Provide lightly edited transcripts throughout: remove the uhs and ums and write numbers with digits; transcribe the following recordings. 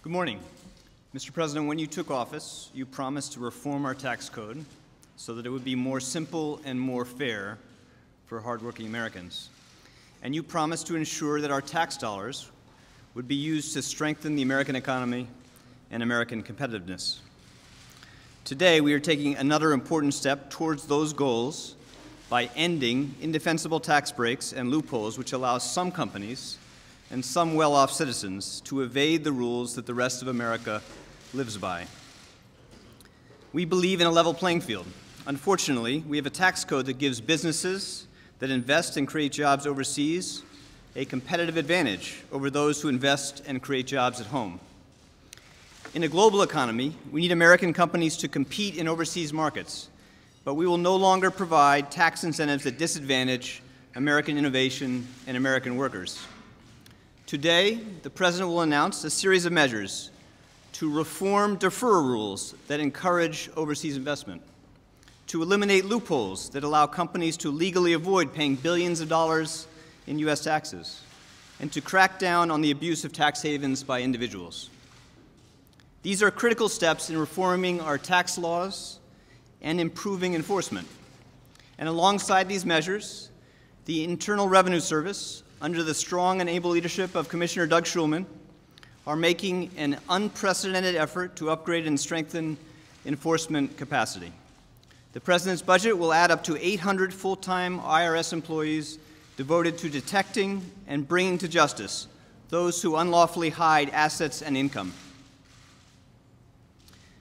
Good morning. Mr. President, when you took office, you promised to reform our tax code so that it would be more simple and more fair for hardworking Americans. And you promised to ensure that our tax dollars would be used to strengthen the American economy and American competitiveness. Today, we are taking another important step towards those goals by ending indefensible tax breaks and loopholes which allow some companies and some well-off citizens to evade the rules that the rest of America lives by. We believe in a level playing field. Unfortunately, we have a tax code that gives businesses that invest and create jobs overseas a competitive advantage over those who invest and create jobs at home. In a global economy, we need American companies to compete in overseas markets, but we will no longer provide tax incentives that disadvantage American innovation and American workers. Today, the President will announce a series of measures to reform deferral rules that encourage overseas investment, to eliminate loopholes that allow companies to legally avoid paying billions of dollars in U.S. taxes, and to crack down on the abuse of tax havens by individuals. These are critical steps in reforming our tax laws and improving enforcement. And alongside these measures, the Internal Revenue Service, under the strong and able leadership of Commissioner Doug Shulman, are making an unprecedented effort to upgrade and strengthen enforcement capacity. The President's budget will add up to 800 full-time IRS employees devoted to detecting and bringing to justice those who unlawfully hide assets and income.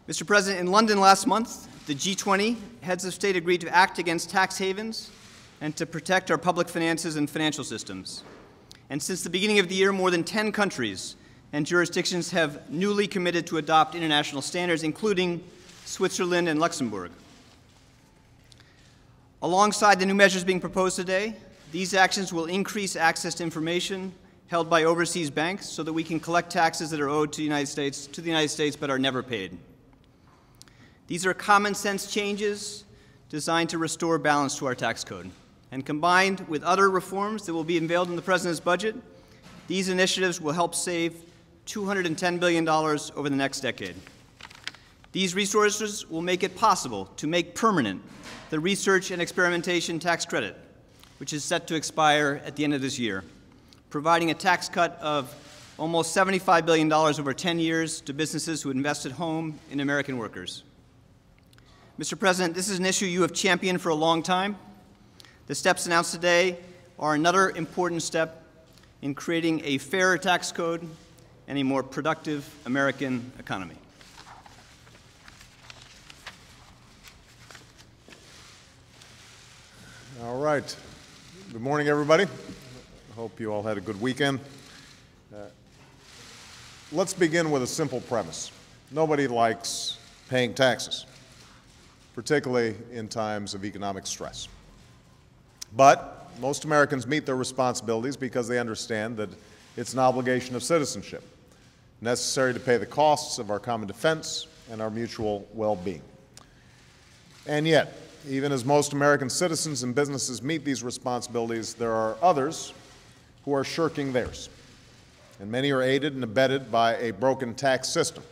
Mr. President, in London last month, the G20 heads of state agreed to act against tax havens and to protect our public finances and financial systems. And since the beginning of the year, more than 10 countries and jurisdictions have newly committed to adopt international standards, including Switzerland and Luxembourg. Alongside the new measures being proposed today, these actions will increase access to information held by overseas banks so that we can collect taxes that are owed to the United States but are never paid. These are common sense changes designed to restore balance to our tax code. And combined with other reforms that will be unveiled in the President's budget, these initiatives will help save $210 billion over the next decade. These resources will make it possible to make permanent the research and experimentation tax credit, which is set to expire at the end of this year, providing a tax cut of almost $75 billion over 10 years to businesses who invest at home in American workers. Mr. President, this is an issue you have championed for a long time. The steps announced today are another important step in creating a fairer tax code and a more productive American economy. All right. Good morning, everybody. I hope you all had a good weekend. Let's begin with a simple premise. Nobody likes paying taxes, particularly in times of economic stress. But most Americans meet their responsibilities because they understand that it's an obligation of citizenship, necessary to pay the costs of our common defense and our mutual well-being. And yet, even as most American citizens and businesses meet these responsibilities, there are others who are shirking theirs. And many are aided and abetted by a broken tax system,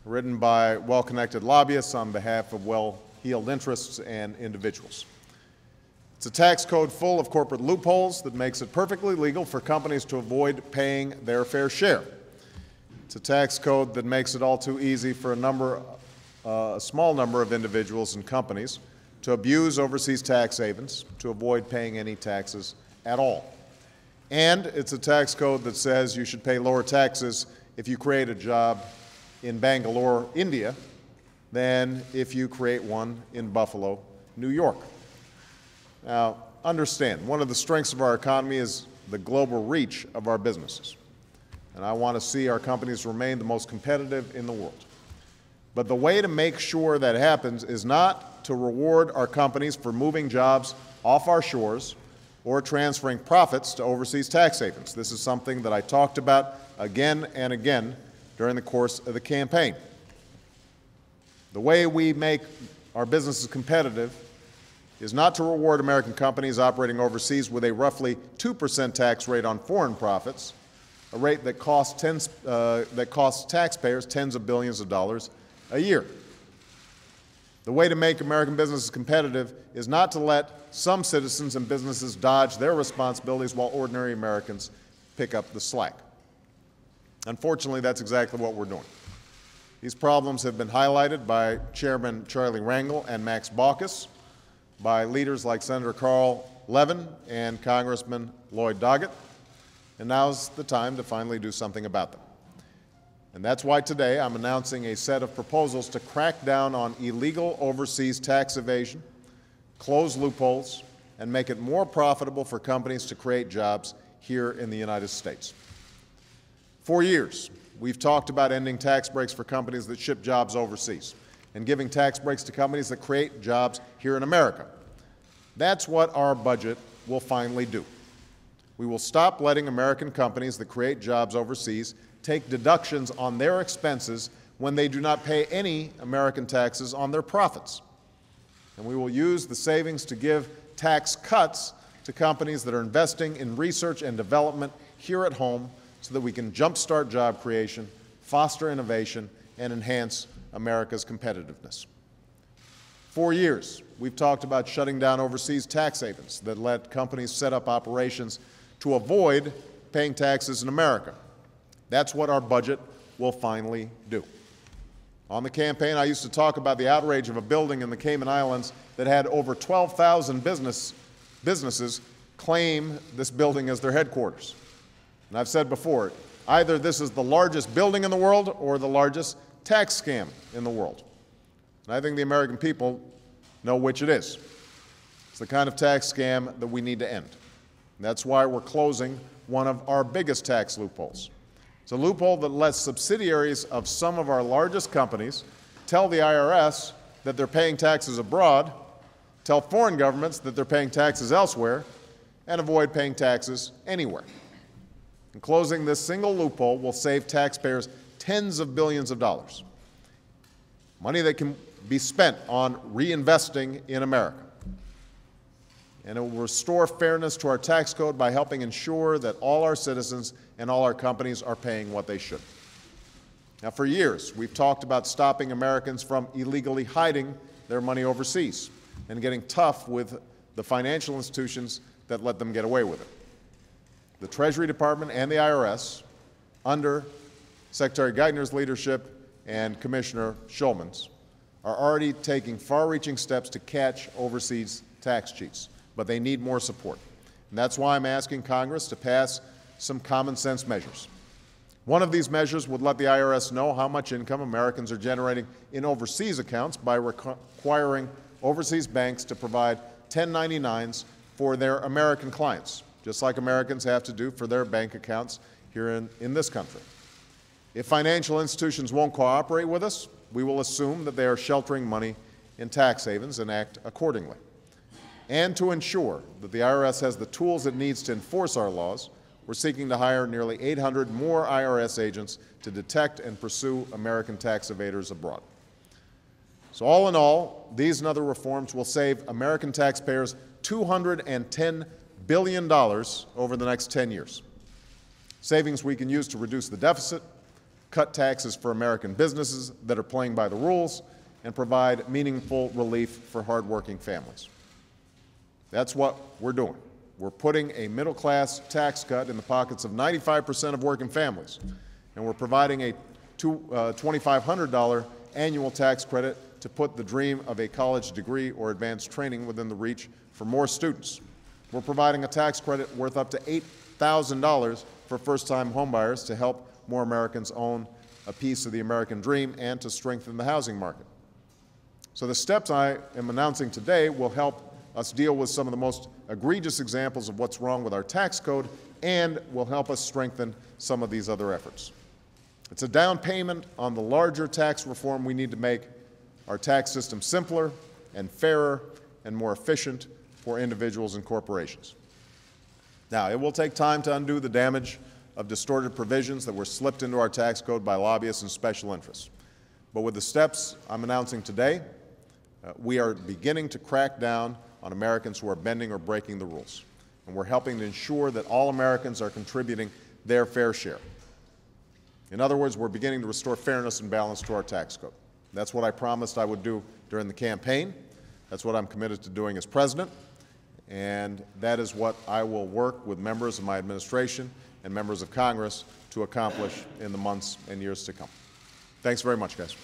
written by well-connected lobbyists on behalf of well-heeled interests and individuals. It's a tax code full of corporate loopholes that makes it perfectly legal for companies to avoid paying their fair share. It's a tax code that makes it all too easy for a small number of individuals and companies to abuse overseas tax havens, to avoid paying any taxes at all. And it's a tax code that says you should pay lower taxes if you create a job in Bangalore, India, than if you create one in Buffalo, New York. Now, understand, one of the strengths of our economy is the global reach of our businesses. And I want to see our companies remain the most competitive in the world. But the way to make sure that happens is not to reward our companies for moving jobs off our shores or transferring profits to overseas tax havens. This is something that I talked about again and again during the course of the campaign. The way we make our businesses competitive is not to reward American companies operating overseas with a roughly 2% tax rate on foreign profits, a rate that costs taxpayers tens of billions of dollars a year. The way to make American businesses competitive is not to let some citizens and businesses dodge their responsibilities while ordinary Americans pick up the slack. Unfortunately, that's exactly what we're doing. These problems have been highlighted by Chairman Charlie Rangel and Max Baucus, by leaders like Senator Carl Levin and Congressman Lloyd Doggett, and now's the time to finally do something about them. And that's why today I'm announcing a set of proposals to crack down on illegal overseas tax evasion, close loopholes, and make it more profitable for companies to create jobs here in the United States. For years, we've talked about ending tax breaks for companies that ship jobs overseas and giving tax breaks to companies that create jobs here in America. That's what our budget will finally do. We will stop letting American companies that create jobs overseas take deductions on their expenses when they do not pay any American taxes on their profits. And we will use the savings to give tax cuts to companies that are investing in research and development here at home so that we can jumpstart job creation, foster innovation, and enhance America's competitiveness. For years, we've talked about shutting down overseas tax havens that let companies set up operations to avoid paying taxes in America. That's what our budget will finally do. On the campaign, I used to talk about the outrage of a building in the Cayman Islands that had over 12,000 businesses claim this building as their headquarters. And I've said before, either this is the largest building in the world or the largest tax scam in the world. And I think the American people know which it is. It's the kind of tax scam that we need to end. And that's why we're closing one of our biggest tax loopholes. It's a loophole that lets subsidiaries of some of our largest companies tell the IRS that they're paying taxes abroad, tell foreign governments that they're paying taxes elsewhere, and avoid paying taxes anywhere. And closing this single loophole will save taxpayers tens of billions of dollars, money that can be spent on reinvesting in America. And it will restore fairness to our tax code by helping ensure that all our citizens and all our companies are paying what they should. Now, for years, we've talked about stopping Americans from illegally hiding their money overseas and getting tough with the financial institutions that let them get away with it. The Treasury Department and the IRS, under Secretary Geithner's leadership and Commissioner Schulman's, are already taking far-reaching steps to catch overseas tax cheats, but they need more support. And that's why I'm asking Congress to pass some common-sense measures. One of these measures would let the IRS know how much income Americans are generating in overseas accounts by requiring overseas banks to provide 1099s for their American clients, just like Americans have to do for their bank accounts here in this country. If financial institutions won't cooperate with us, we will assume that they are sheltering money in tax havens and act accordingly. And to ensure that the IRS has the tools it needs to enforce our laws, we're seeking to hire nearly 800 more IRS agents to detect and pursue American tax evaders abroad. So all in all, these and other reforms will save American taxpayers $210 billion over the next 10 years. Savings we can use to reduce the deficit, cut taxes for American businesses that are playing by the rules, and provide meaningful relief for hardworking families. That's what we're doing. We're putting a middle-class tax cut in the pockets of 95% of working families, and we're providing a $2,500 annual tax credit to put the dream of a college degree or advanced training within the reach for more students. We're providing a tax credit worth up to $8,000 for first-time homebuyers to help more Americans own a piece of the American dream and to strengthen the housing market. So the steps I am announcing today will help us deal with some of the most egregious examples of what's wrong with our tax code and will help us strengthen some of these other efforts. It's a down payment on the larger tax reform we need to make our tax system simpler and fairer and more efficient for individuals and corporations. Now, it will take time to undo the damage of distorted provisions that were slipped into our tax code by lobbyists and special interests. But with the steps I'm announcing today, we are beginning to crack down on Americans who are bending or breaking the rules. And we're helping to ensure that all Americans are contributing their fair share. In other words, we're beginning to restore fairness and balance to our tax code. That's what I promised I would do during the campaign. That's what I'm committed to doing as president. And that is what I will work with members of my administration and members of Congress to accomplish in the months and years to come. Thanks very much, guys.